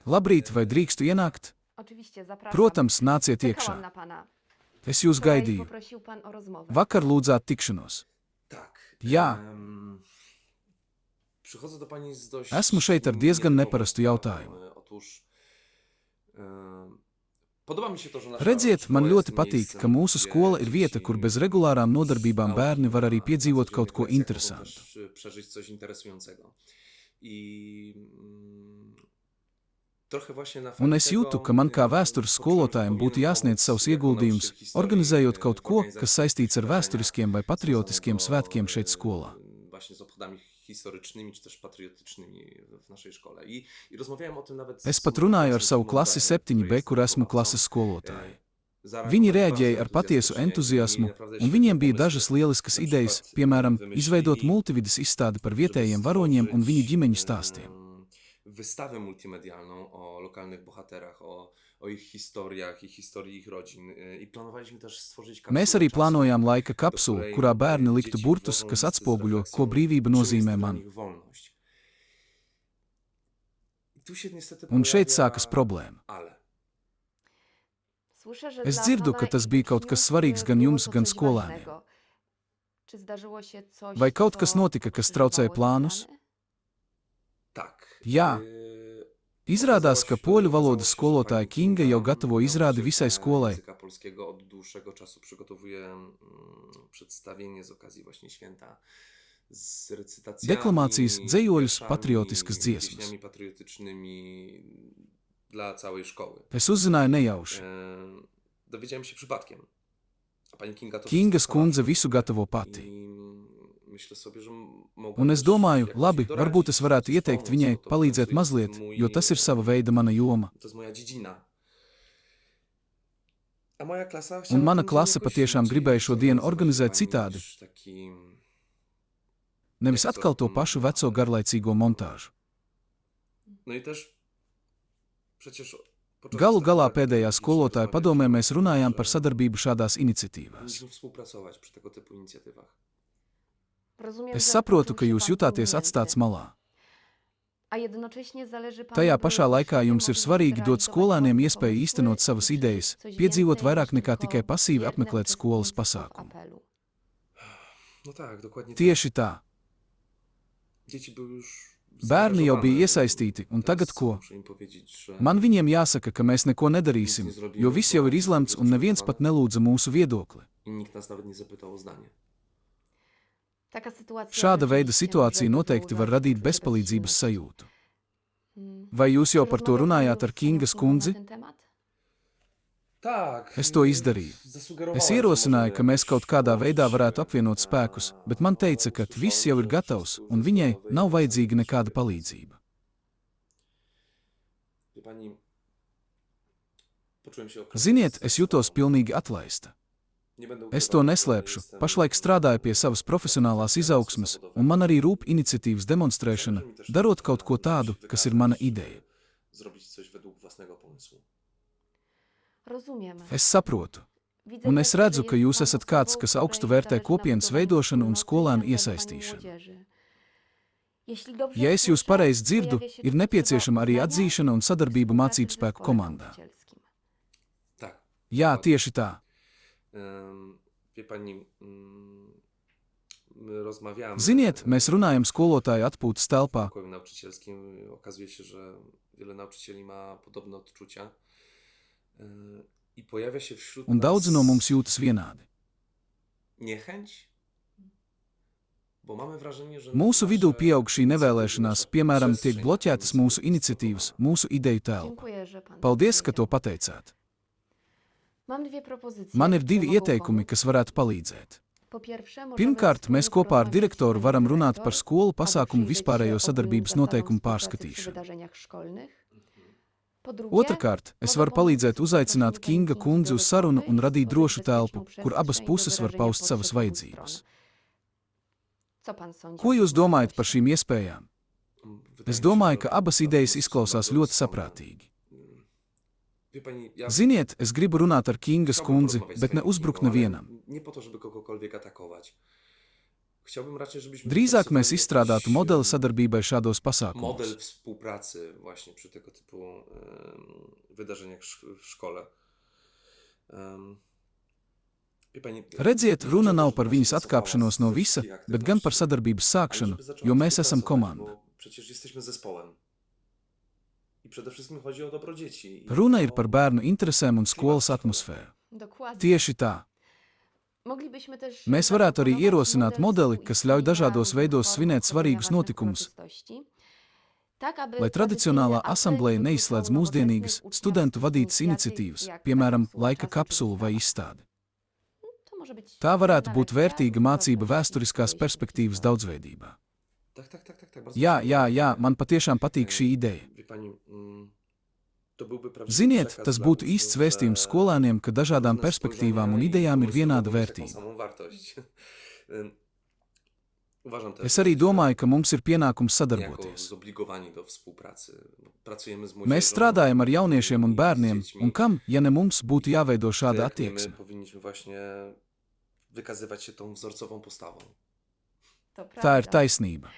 Labrīt, vai drīkstu ienākt? Oczywiście, zapraszam. Protams, nāciet Czekałam iekšā. na pana. Es jūs Wczoraj gaidīju. poprosił pan o rozmowę. Vakar lūdzāt tikšanos. Tak. Jā. Przychodzę do pani z dość... Esmu šeit ar diezgan nietypową neparastu sprawą. jautājumu. Otóż... Podoba mi się to, że nasza Redziet, man szkoła jest ļoti patīk, miejscem, ka mūsu gdzie skola ir vieta, dzieci kur bez regulārām nodarbībām nauki bērni var arī na piedzīvot kaut ko codziennych lekcjach mogą interesantu. też przeżyć coś interesującego. I trochę właśnie na Un fali es tego, jūtu, ka man kā vēstures skolotājiem būtu powinienem jāsniedz pomóc savus jako ieguldījums, nauczyciel historii organizējot kaut w ko, organizacji kas saistīts ar wydarzenia vēsturiskiem vai patriotiskiem związanego, svētkiem šeit skolā. Właśnie z obchodami historycznymi czy też patriotycznymi w naszej szkole. I rozmawiałem o tym nawet Es z pat moją runāju ar klasą savu z klasi Mołdawii, 7B, której kur esmu jestem klases wychowawcą. skolotāji. Zareagowali Viņi bardzo reaģēja ar patiesu entuzjastycznie i entuziasmu, naprawdę un viņiem bija świetne dažas pomysły. lieliskas Na idejas, przykład piemēram, wymyślili, izveidot multividas izstādi par vietējiem żeby varoņiem un viņu stworzyć, ģimeņu stāstiem. Wystawę multimedialną o lokalnych bohaterach, o ich historiach i historii ich rodzin. I planowaliśmy też stworzyć kapsułę Mēs arī czasu, plānojām laika do kapsulu, której, kurā bērni liktu dzieci burtus, włożą kas listy z atspoguļo, refleksją, ko brīvība czym jest nozīmē dla man. nich wolność. I tu się niestety Un šeit pojawia sākas problēma. ale. Słyszę, że Es dla dzirdu, pana ka tas i bija kaut uczniów, kas svarīgs gan było jums, to gan coś skolēniem. ważnego. Czy zdarzyło się coś, Vai kaut kas co notika, kas traucēja pokrzyżowało te plānus? plany? Tak. Jā. Izrādās, ka poļu valodas skolotāja Kinga jau gatavo izrādi visai skolai. Języka polskiego od dłuższego czasu przygotowuje przedstawienie z okazji właśnie święta z recytacjami, Deklamācijas, dzējoļus, wierszami, patriotiskas dziesmas. pieśniami patriotycznymi dla całej szkoły. Es uzzināju nejauši. Dowiedziałem się przypadkiem. A pani Kinga to Kinga wszystko skundze sama visu gatavo pati. I myślę sobie, że mogę Un es też domāju, jakoś labi, doradzić, varbūt es varētu coś ieteikt pomóc, viņai bo to palīdzēt jest mazliet, mój- jo tas ir sava veida mana joma. To jest moja dziedzina. A moja klasa Un chciała mana tym klase jakoś patiešām inaczej gribēja šo dienu zorganizować, organizēt pani, citādi. niż taki... Nevis atkal to pašu veco garlaicīgo montāžu. No i też przecież podczas Galu ostatnich galā lat pēdējā powinniśmy skolotāja rozmawiać padomē o mēs tym, runājām że par sadarbību šādās iniciatīvās. powinniśmy współpracować przy tego typu inicjatywach. Rozumiem, Es że saprotu, poczuł ka się jūs pan jutāties pominięty, atstāts malā. a jednocześnie zależy panu, Tajā by pašā laikā uczniowie jums ir mogli svarīgi dot zrealizować skolēniem własne iespēju pomysły īstenot i savas przeżyć idejas, coś piedzīvot więcej vairāk niż nekā tylko tikai pasīvi bierne apmeklēt skolas uczestnictwo w pasākumu. apelu. No tak, dokładnie tak. Tieši tā. Dzieci były już Bērni jau bija zaangażowane. iesaistīti, un tagad Teraz ko? muszę im powiedzieć, że Man viņiem jāsaka, ka mēs neko nedarīsim, jo viss jau ir izlemts un neviens pat nelūdza mūsu viedokli. i nikt nas nawet nie zapytał o zdanie. Taka sytuacja Šāda veida rzeczywiście situācija może noteikti var wywoływać radīt poczucie bezpalīdzības bezsilności. sajūtu. Hmm. Vai jūs jau Czy par to rozmawiał pan runājāt już ar z Kingas panią Kingą kundzi? na ten temat? Tak. Es to izdarīju. Zasugerowałem, Es że ierosināju, może ka mēs kaut kādā jakoś veidā varētu połączyć apvienot się, spēkus, bet man teica, ka usłyszałem, viss jau ir że gatavs, wszyscy un viņai zespołowej nav vajadzīga chcą nekāda siebie. palīdzība. Wie pani, poczułem się Ziniet, es jutos pilnīgi atlaista. Nie będę Es to ukrywał, że neslēpšu. jestem Pašlaik strādāju pie savas profesionālās izaugsmes, un man arī rūp iniciatīvas demonstrēšana, darot kaut ko tādu, kas ir mana ideja. Zrobić coś według własnego pomysłu. Rozumiem. Es saprotu, Widzę un też, es że redzu, ka jest jūs pan esat osobą, kāds, kas której augstu vērtē zależy na kopienas budowaniu veidošanu un wspólnoty i skolēnu na vedeniu iesaistīšanu. młodzieży. Jeśli dobrze Ja es jūs słyszę, pareizi dzirdu, pojawia się ir tu nepieciešama potrzeba arī uznania atzīšana un sadarbība współpracy w mācību spēku zespole komandā. nauczycielskim. Tak. Jā, tieši tā. Wie pani, my rozmawiamy. Ziniet, mēs runājam skolotāju atpūtas w telpā, pokoju nauczycielskim. Okazuje się, że wiele nauczycieli ma podobne odczucia. I pojawia się wśród un nas daudzi no mums jūtas vienādi. niechęć, bo mamy wrażenie, że Mūsu vidū nasze pieaug šī nevēlēšanās, nasza piemēram, przestrzeń, tiek bloķētas którą mūsu sobie iniciatīvas, mūsu ideju telpa. Dziękuję, że pan Paldies, ka to powiedział. pateicāt. Mam dwie propozycje. Man ir które divi mogą ieteikumi, pomóc. kas varētu palīdzēt. Po pierwsze, możemy Pirmkārt, wspólnie mēs kopā ar porozmawiać direktoru z varam panią runāt dyrektor, par skolu aby pasākumu przyjrzeć vispārējo się ogólnym sadarbības zasadom noteikumu współpracy przy pārskatīšanu. wydarzeniach szkolnych. Po drugie, Otrakārt, es varu palīdzēt uzaicināt Kinga kundzi uz sarunu un radīt drošu telpu, kur abas puses var paust savas vajadzības. Co pan sądzi Ko o jūs takiej domājat par możliwości? šīm iespējām? Wydaje Es mi się, domāju, że ka abas to idejas są izklausās bardzo ļoti rozsądne. saprātīgi. Wie pani, ja Ziniet, es gribu runāt ar Kingas chciałbym kundzi, porozmawiać z bet ne panią uzbrukt Kingą, ale nevienam. Nie po to, żeby kogokolwiek atakować. Chciałbym raczej, żebyśmy Drīzāk mēs wypracowali izstrādātu jakiś, modeli sadarbībai šādos model pasākumos. współpracy właśnie przy tego typu wydarzeniach w szkole. Wie pani, Redziet, chodzi runa o to, nav żeby par właśnie viņas wycofała atkāpšanos no ze visa, wszystkich bet gan par aktywności, sadarbības ale sākšanu, żeby zaczęła jo mēs esam współpracować, komanda. bo przecież jesteśmy zespołem. I przede wszystkim chodzi o dobro dzieci. I Runa ir o par bērnu interesēm un skolas klimat w szkole. atmosfēru. Dokładnie. Tieši tā. Moglibyśmy też Mēs varētu arī zaproponować ierosināt modeli, kas ļauj współistnienia dažādos różnych veidos form svinēt obchodzenia svarīgus ważnych notikumus, uroczystości, tak, aby lai tradicionālā tradycyjne asambleja apele neizslēdz dotyczące mūsdienīgas nowoczesnych studentu uczniowskich vadītas inicjatyw, iniciatīvas, jak piemēram, kapsuła laika czasu czy kapsulu vai wystawa. izstāde. To może być Tā varētu jedna būt lekcja vērtīga mācība uroczystości vēsturiskās którejś perspektīvas historii. daudzveidībā. Tak. Bardzo Jā, dziękuję. jā, man patiešām patīk šī ideja. Wie pani, to byłby prawdziwy Ziniet, przekaz tas dla būtu uczniów, īsts że vēstījums skolēniem, ka dažādām różne perspektīvām un spojrzenia i idejām ir pomysły vienāda mogą mieć taką vērtība. samą wartość. Uważam też, Es arī że domāju, ka mums ir pienākums jako sadarboties. zobligowani do współpracy. Pracujemy z Mēs młodzieżą strādājam ar jauniešiem un i z bērniem, dziećmi. un kam, ja ne mums, būtu jāveido šāda Jak nie, my attieksme? powinniśmy właśnie wykazywać się tą wzorcową postawą. To Tā ir prawda. taisnība.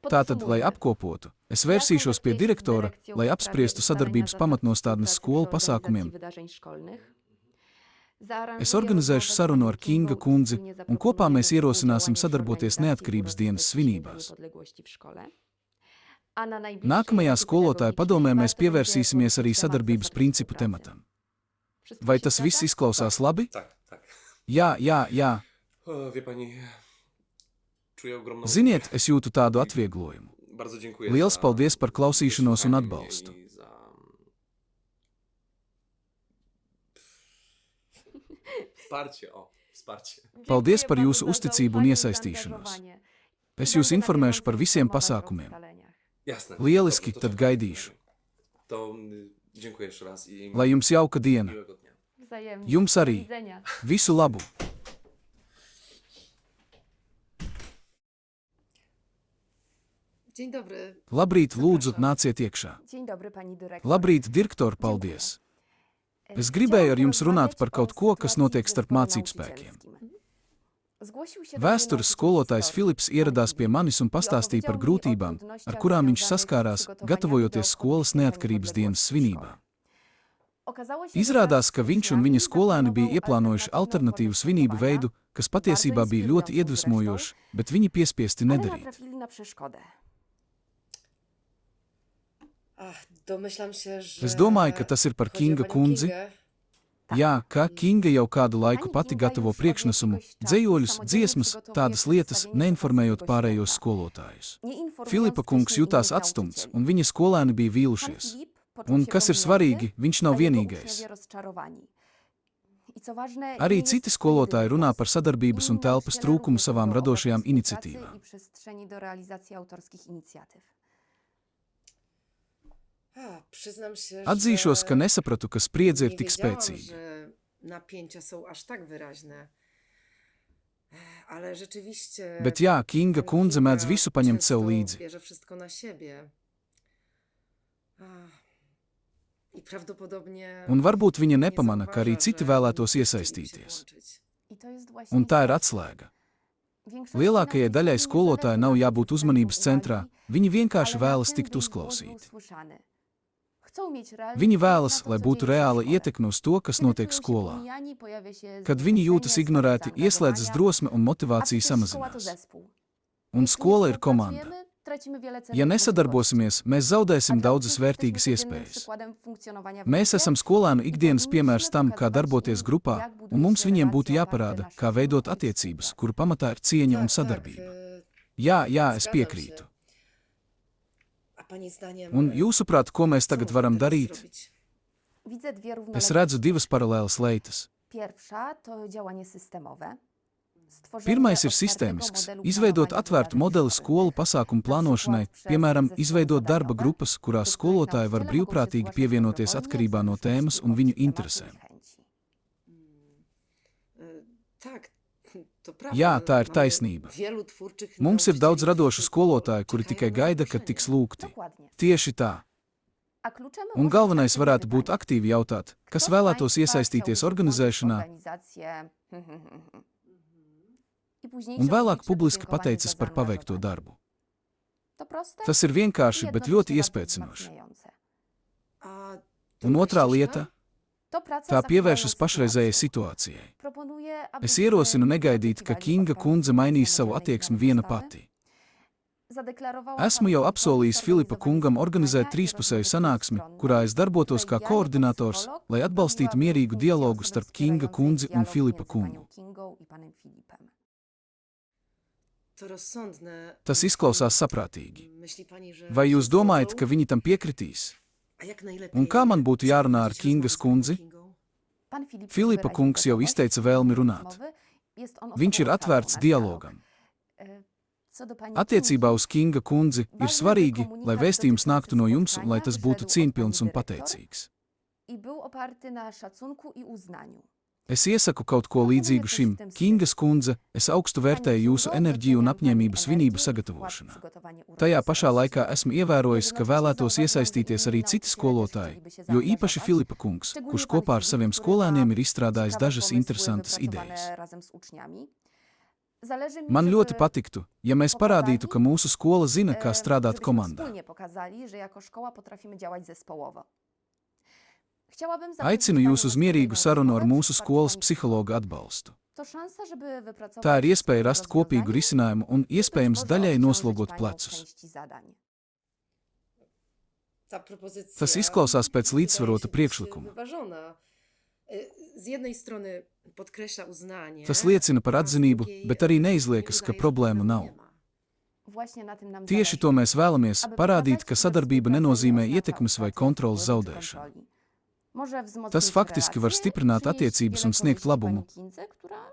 Tātad, lai Podsumujmy. apkopotu, es vērsīšos pie direktora, lai apspriestu sadarbības pamatnostādnes skolu pasākumiem. Es organizēšu sarunu ar Kinga kundzi, un kopā mēs ierosināsim sadarboties neatkarības dienas svinībās. Nākamajā skolotāja padomē mēs pievērsīsimies arī sadarbības principu tematam. Vai tas viss izklausās labi? Tak. Jā. Wie pani, czuję ogromną... Ziniet, es jūtu tādu atvieglojumu. Bardzo dziękuję Liels za paldies par klausīšanos un wysłuchanie atbalstu. mnie i za... Wsparcie. Paldies par jūsu uzticību un iesaistīšanos. Es jūs informēšu par visiem pasākumiem. Jasne. Lieliski, Dobrze, tad tak. gaidīšu. To dziękuję jeszcze raz i Lai jums jauka diena. miłego dnia. Wzajemnie. Jums Do arī. widzenia. Visu labu! Dzień dobry. Labrīt, lūdzu, nāciet iekšā. Dzień dobry, pani dyrektor. Labrīt, direktor, paldies! Es gribēju ar jums runāt par kaut ko, kas notiek starp mācību spēkiem. Vēstures skolotājs Filips ieradās pie manis un pastāstīja par grūtībām, ar kurām viņš saskārās, gatavojoties skolas neatkarības dienas svinībām. Izrādās, ka viņš un viņa skolēni bija ieplānojuši alternatīvu svinību veidu, kas patiesībā bija ļoti iedvesmojošs, bet viņi piespiesti nedarīt. Ach, domyślam się, że... Es domāju, ka tas ir par chodzi o Kinga panią kundzi. Kingę. Jā, kā Kinga jau kādu laiku pati gatavo priekšnesumu, dzējoļus, dziesmas, tādas lietas, neinformējot pārējos skolotājus. Filipa kungs jutās atstumts, un viņa skolēni bija vīlušies. Un kas ir svarīgi, viņš nav vienīgais. Arī citi skolotāji runā par sadarbības un telpas trūkumu savām radošajām iniciatīvām. Przyznam się, Atzīšos, ka że nesapratu, ka spriedze ir nie tik wiedziałam, spēcīga. że napięcia są aż tak wyraźne. Ale rzeczywiście... Bet jā, Kinga pani kundze mēdz Kinga visu paņemt sev często līdzi. bierze wszystko na siebie. I prawdopodobnie... Un varbūt viņa nie nepamana, ka arī zauważa, citi że vēlētos inni iesaistīties. przyłączyć. Un tā ir atslēga. Lielākajai daļai skolotāji nav jābūt uzmanības centrā, viņi vienkārši vēlas tikt uzklausīti. Viņi vēlas, lai būtu reāla ietekme uz to, kas notiek skolā. Kad viņi jūtas ignorēti, ieslēdzas drosme un motivācija samazinās. Un skola ir komanda. Ja nesadarbosimies, mēs zaudēsim daudzas vērtīgas iespējas. Mēs esam skolēnu ikdienas piemērs tam, kā darboties grupā, un mums viņiem būtu jāparāda, kā veidot attiecības, kuru pamatā ir cieņa un sadarbība. Jā, es Zgadzam piekrītu. się. A pani zdaniem... Un jūsuprāt, ko mēs co tagad varam teraz darīt? zrobić? Es redzu divas paralēlas leitas. Pirmais ir sistēmisks - izveidot atvērtu modeli skolu pasākumu plānošanai, piemēram, izveidot darba grupas, kurās skolotāji var brīvprātīgi pievienoties atkarībā no tēmas un viņu interesēm. Tak, to prawda. Jā, tā ir Mamy taisnība. wielu twórczych Mums ir daudz nauczycieli, radošu którzy skolotāju, kuri czekają tikai na gaida, kad zaproszenie. tiks lūgti. Tieši tā. Un Un galvenais varētu būt aktīvi jautāt, kas vēlētos iesaistīties organizēšanā, un vēlāk publiski pateicis par paveikto darbu. Tas ir vienkārši, bet ļoti iespēcinoši. A Un druga otrā ścieżka? lieta - tā pievēršas pašreizējai situācijai. Es ierosinu negaidīt, ka Kinga kundze mainīs savu attieksmi viena pati. Esmu jau apsolījis Filipa kungam organizēt trīspusēju sanāksmi, kurā es darbotos kā koordinators, lai atbalstītu mierīgu dialogu starp Kinga kundzi un Filipa kungu. To rozsądne. Tas izklausās saprātīgi. Myśli pani, że Vai jūs się domājat, zgodzą? ka viņi tam piekritīs? A jak najlepiej Un kā man būtu jārunā ar przeprowadzić Kingas rozmowę z kundzi? Kingą? Filipa kungs jau izteica vēlmi runāt. Viņš ir atvērts dialogam. Attiecībā uz Kinga kundzi ir svarīgi, lai vēstījums nāktu no jums un lai tas būtu cieņpilns un pateicīgs. Es iesaku kaut ko līdzīgu šim. Kingas kundze, es augstu vērtēju jūsu enerģiju un apņēmību svinību sagatavošanā. Tajā pašā laikā esmu ievērojis, ka vēlētos iesaistīties arī citi skolotāji, jo īpaši Filipa kungs, kurš kopā ar saviem skolēniem ir izstrādājis dažas interesantas idejas. Man ļoti patiktu, ja mēs parādītu, ka mūsu skola zina, kā strādāt komandā. Aicinu jūs uz mierīgu sarunu ar mūsu skolas psihologa atbalstu. Tā ir iespēja rast kopīgu risinājumu un iespējams daļai noslogot plecus. Ta propozycja Tas izklausās pēc līdzsvarota wydaje się być priekšlikuma. wyważona. Z jednej strony podkreśla uznanie. Tas liecina par atzinību, bet arī neizliekas, ka problēmu nav. Tieši to mēs vēlamies - parādīt, ka sadarbība nenozīmē ietekmes vai kontrolas zaudēšanu. Tas faktiski var stiprināt attiecības un sniegt labumu,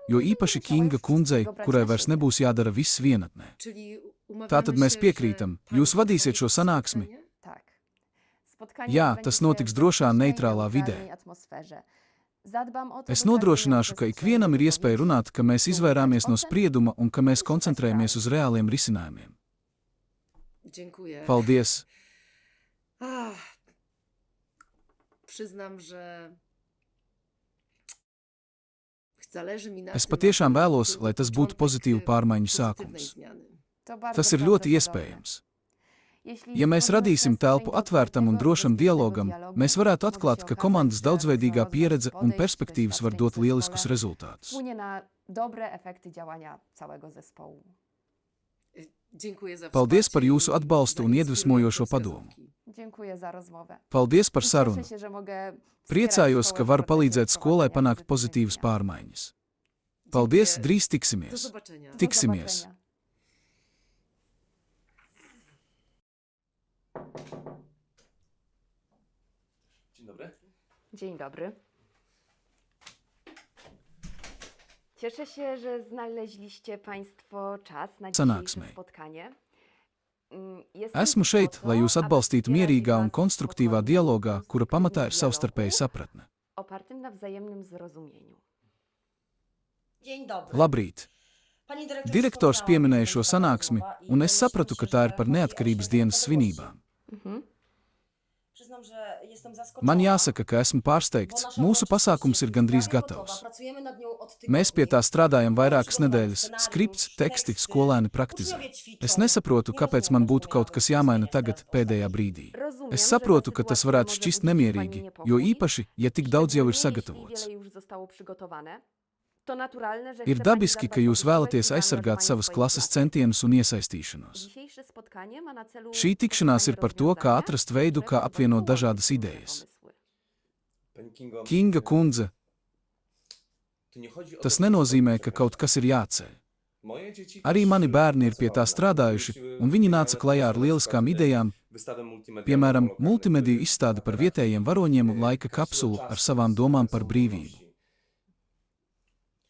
jo īpaši Kinga kundzei, kurai vairs nebūs jādara viss vienatnē. Czyli umawiamy Tātad się, mēs że piekrītam, pani jūs vadīsiet šo organizuje sanāksmi. spotkanie? Jā, tas notiks drošā, neitrālā vidē. Es nodrošināšu, ka ikvienam ir iespēja runāt, ka mēs izvairāmies no sprieduma un ka mēs koncentrējamies uz reāliem risinājumiem. Dziękuję. Paldies! Przyznam, że zależy mi na Es tym, patiešām aby vēlos, był lai tas būtu początek pozitīvu pārmaiņu pozytywnej sākums. zmiany. Tas ir ļoti iespējams. Ja mēs radīsim telpu atvērtam un drošam dialogam, mēs varētu atklāt, ka komandas daudzveidīgā pieredze un perspektīvas var dot lieliskus rezultātus. Dziękuję za Paldies par wsparcie jūsu i atbalstu un iedvesmojošo zainspirującą padomu. Dziękuję. Paldies par sarunu. Priecājos, ka varu palīdzēt skolai panākt pozitīvas pārmaiņas. Paldies, drīz Do tiksimies! zobaczenia. Tiksimies! Dzień dobry. Dzień dobry. Cieszę się, że znaleźliście Państwo czas na Sanāksmei. dzisiejsze spotkanie. Esmu šeit, lai jūs atbalstītu mierīgā un konstruktīvā dialogā, kura pamatā ir savstarpēja sapratne. Opartym na wzajemnym zrozumieniu. Dzień dobry. Labrīt! Pani dyrektor Direktors wspomniała pieminēja o šo tej sanāksmi, rozmowie i un es domyślam sapratu, się, ka tā ir że par chodzi o neatkarības dienas święto svinībām. Mhm. Przyznam, że jestem zaskoczona. Man jāsaka, ka esmu pārsteigts. Mūsu pasākums ir gandrīz gatavs. Pracujemy nad nią od Mēs pie tā tygodni. strādājam vairākas nedēļas - skripts, teksti, skolēni praktizē. Uczniowie ćwiczą. Es nesaprotu, kāpēc man būtu kaut kas jāmaina tagad, pēdējā brīdī. Rozumiem, Es że saprotu, ta ka tas sytuacja varētu może šķist budzić nemierīgi, pani jo niepokój. īpaši, ja tik daudz jau ir Szczególnie, sagatavots. jeśli wiele już zostało przygotowane. To naturalne, że Ir chce pani dabiski, zadbać ka o jūs wysiłek vēlaties i aizsargāt zaangažowanie savas swoich klases klasē. centienus un iesaistīšanos. Dzisiejsze spotkanie ma na celu Šī tikšanās ir par to, kā rozwiązania, atrast veidu, które kā apvienot pozwolą dažādas łączyć różne idejas. pomysły. Pani Kingo, Kinga kundze, tu nie chodzi o tas to, nenozīmē, ka kaut kas ir jāceļ. Moje dzieci Arī też mani bērni ir pie tā pracowały, strādājuši, wymyśliły un viņi nāca genialne klajā ar pomysły na lieliskām przykład, idejām, wystawę multimedialną piemēram, o lokalnych multimediju izstādi par bohaterach. vietējiem varoņiem laika kapsulu ar savām domām par brīvību.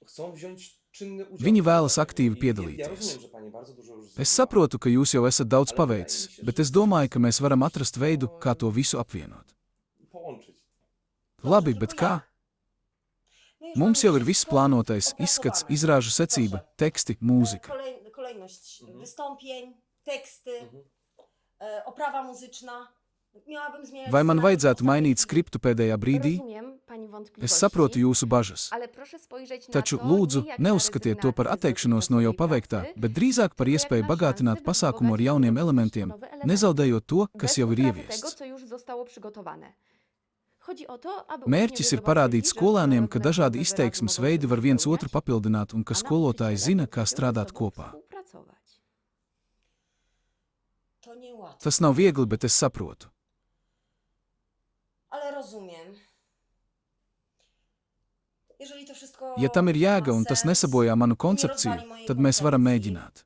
Chcą wziąć czynny udział Viņi w tym vēlas wydarzeniu. aktīvi I piedalīties. Ja rozumiem, że pani bardzo dużo już Es zrobiła. saprotu, ka jūs jau esat daudz paveicis, bet es domāju, ka mēs varam atrast veidu, kā to visu apvienot. Połączyć. Labi, bet kā? No już Mums mamy jau ir viss wszystko plānotais - izskats, opracowane. izrāžu secība, teksti, mūzika. Kolejność Mhm. wystąpień, teksty, Mhm. oprawa muzyczna. Miałabym zmieniać Vai man scenariusz vajadzētu w mainīt ostatniej skriptu pēdējā brīdī? Rozumiem pani wątpliwości, Es saprotu jūsu bažas. ale proszę spojrzeć na Taču to lūdzu, nie jak na neuzskatiet to par rezygnację z atteikšanos no jau dotychczasowej paveiktā, pracy, bet drīzāk par tylko jak iespēju na bagātināt szansę pasākumu ar wypróbować jauniem nowe elementiem, nowe elementy, nezaudējot to, kas bez jau ir utraty tego, ieviests. co już zostało przygotowane. Chodzi o to, aby Mērķis ir uczniowie parādīt zobaczyli, że skolēniem, ka różnorodne dažādi formy izteiksmes wyrazu veidi mogą var się viens spełniać, otru papildināt un ka a skolotāji nauczyciele zina, kā potrafią ze strādāt sobą kopā. współpracować. To niełatwe, Tas nav viegli, bet es saprotu. ale rozumiem. Jeżeli to wszystko Ja tam ir jēga un ma tas sens, nesabojā manu nie koncepciju, rozwali mojej tad mēs varam koncepcji, mēģināt.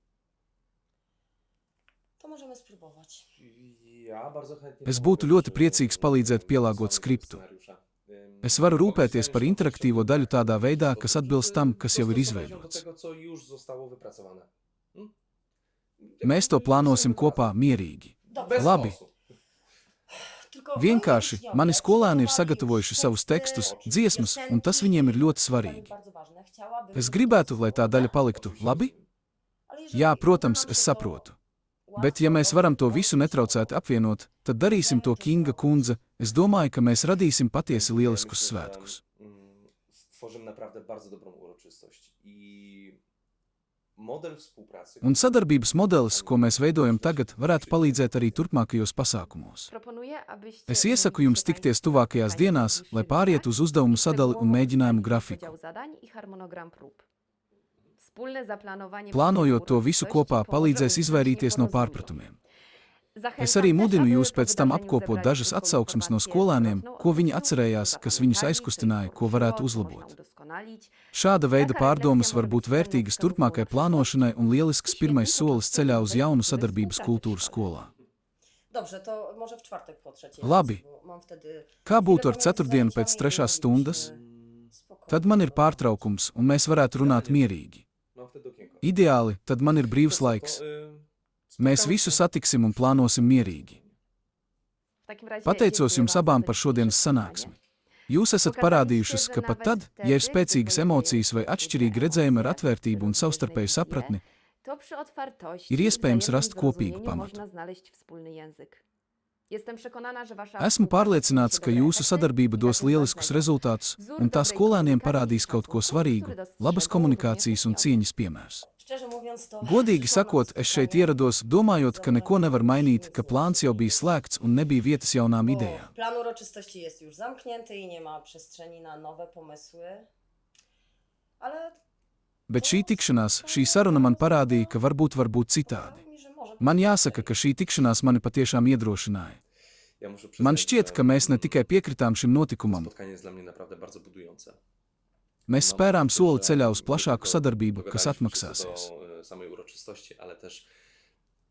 to możemy spróbować. Ja bardzo chętnie Es pomogę būtu ļoti przy priecīgs palīdzēt pielāgot samym skriptu. scenariusza. Es varu Mogę rūpēties scenariusz par nauczyć interaktīvo się daļu tādā veidā, w kas sposób, atbilst tam, kas jau ir dostosować ją do izveidots. tego, co już zostało wypracowane. Mēs to plānosim kopā mierīgi. Bez Labi. chaosu. Tylko Vienkārši moi mani uczniowie skolēni ir przygotowali sagatavojuši już savus teksty, tekstus, oczywiście, dziesmas, un tas piosenki, viņiem ir ļoti to svarīgi. bardzo ważne. Chciałabym, Es żeby gribētu, to lai tā daļa paliktu, Oczywiście labi? rozumiem. Ale jeżeli Jā, uda protams, nam es się to saprotu. łatwo Bet, ja mēs varam to visu zrobić, netraucēti apvienot, tad darīsim to Kinga kundze. Es domāju, ka mēs radīsim patiesi lieliskus Myślę, że, svētkus. Stworzymy naprawdę bardzo dobrą uroczystość i model współpracy. Un sadarbības modelis, ko mēs veidojam tagad, varētu palīdzēt arī turpmākajos pasākumos. Proponuję, abyście Es iesaku jums tikties tuvākajās dienās, lai pāriet uz uzdevumu sadali un mēģinājumu grafiku. Podział zadań i harmonogram prób. Wspólne zaplanowanie Plānojot to visu uroczystości kopā, pomoże palīdzēs uniknąć izvairīties no nieporozumień. pārpratumiem. Zachęcam Es arī też, mudinu aby jūs po pēc tam wydarzeniu apkopot zebrać dažas krótką atsauksmes no informację skolēniem, zwrotną ko od viņi uczniów, atcerējās, co kas viņus zapamiętali, aizkustināja, co ko ich varētu poruszyło, co uzlabot. można udoskonalić. Šāda veida Taka pārdomas refleksija var może būt być cennym vērtīgas wskazówką turpmākai na przyszłość. plānošanai un lielisks I pirmais świetnym solis ceļā uz początkiem jaunu efektywnej sadarbības współpracy w kultūru szkole. skolā. Dobrze, to może w czwartek po trzeciej. Labi. nocy, bo mam wtedy Kā būtu ar chwilę pomiędzy ceturtdienu pēc zajęciami i trešās stundas? moglibyśmy spokojnie Tad man ir pārtraukums, un mēs varētu runāt mierīgi. Mam wtedy okienko. Ideāli, tad man ir brīvs To, laiks. spotkamy Mēs visu się. satiksim un plānosim mierīgi. W takim razie Pateicos dziękuję jums bardzo abām za par dzisiejsze šodienas spotkanie. sanāksmi. Jūs esat parādījušas, ka pat tad, ja ir spēcīgas emocijas vai atšķirīgi redzējumi ar atvērtību un savstarpēju sapratni, To przy otwartości ir iespējams i rast wzajemnym kopīgu zrozumieniu pamatu. można znaleźć wspólny język. Jestem przekonana, że wasza Esmu współpraca pārliecināts, przyniesie ka dobre jūsu efekty sadarbība i dos taką lieliskus ważnego. rezultātus, Wzór un tā dobrej skolēniem komunikacji parādīs i kaut ko szacunku, svarīgu, który dostrzegą labas również komunikācijas un uczniowie. cieņas piemērs. Szczerze mówiąc, to Godīgi przyszłam na sakot, to es šeit spotkanie, ierados, domājot, ka neko nevar mainīt, ka plāns jau bija slēgts un nebija vietas jaunām bo idejām. plan uroczystości jest już zamknięty i nie ma przestrzeni na nowe pomysły. Ale Bet šī tikšanās, šī saruna man parādīja, ka varbūt var būt citādi. ufało mi, że może Man być jāsaka, inaczej. ka šī tikšanās mani patiešām iedrošināja. Ja muszę Man przyznać, šķiet, że, ka mēs ne tikai piekritām šim to notikumam, spotkanie jest dla mnie naprawdę bardzo budujące. mēs spērām soli ceļā uz plašāku sadarbību, kas Dogadaliśmy się atmaksāsies. co do samej uroczystości, ale też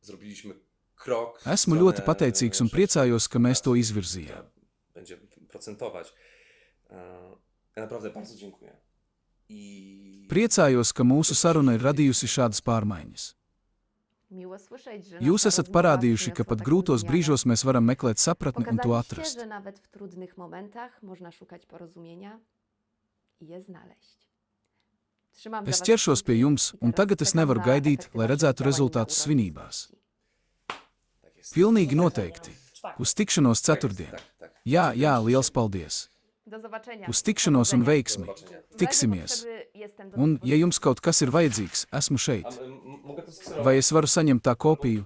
zrobiliśmy krok. w Esmu stronę, ļoti pateicīgs un rzeczy, priecājos, ka mēs to która izvirzījām. będzie procentować. Ja naprawdę bardzo dziękuję. I Priecājos, ka mūsu saruna ir radījusi šādas pārmaiņas. Miło słyszeć, że Jūs nasza esat rozmowa parādījuši, ka przyniosła pat taką grūtos zmianę. brīžos mēs varam meklēt sapratni un to Pokazaliście, atrast. że nawet w trudnych momentach można szukać porozumienia i je znaleźć. Trzymam za Es was ķeršos pie kciuki jums, i un teraz tagad es czekam nevaru na gaidīt, efekty lai waszych redzētu działań na rezultātus svinībās. uroczystości. tak jest. Pilnīgi noteikti. W czwartek. Uz tikšanos Tak jest, ceturtdien. tak. Jā, jā, liels paldies. Do zobaczenia. Uz tikšanos un Powodzenia. veiksmi. Do zobaczenia. W razie Tiksimies. potrzeby jestem do Un, ja dyspozycji. jums kaut kas ir vajadzīgs, esmu šeit. Mogę to skserować? Vai es varu saņemt tā kopiju,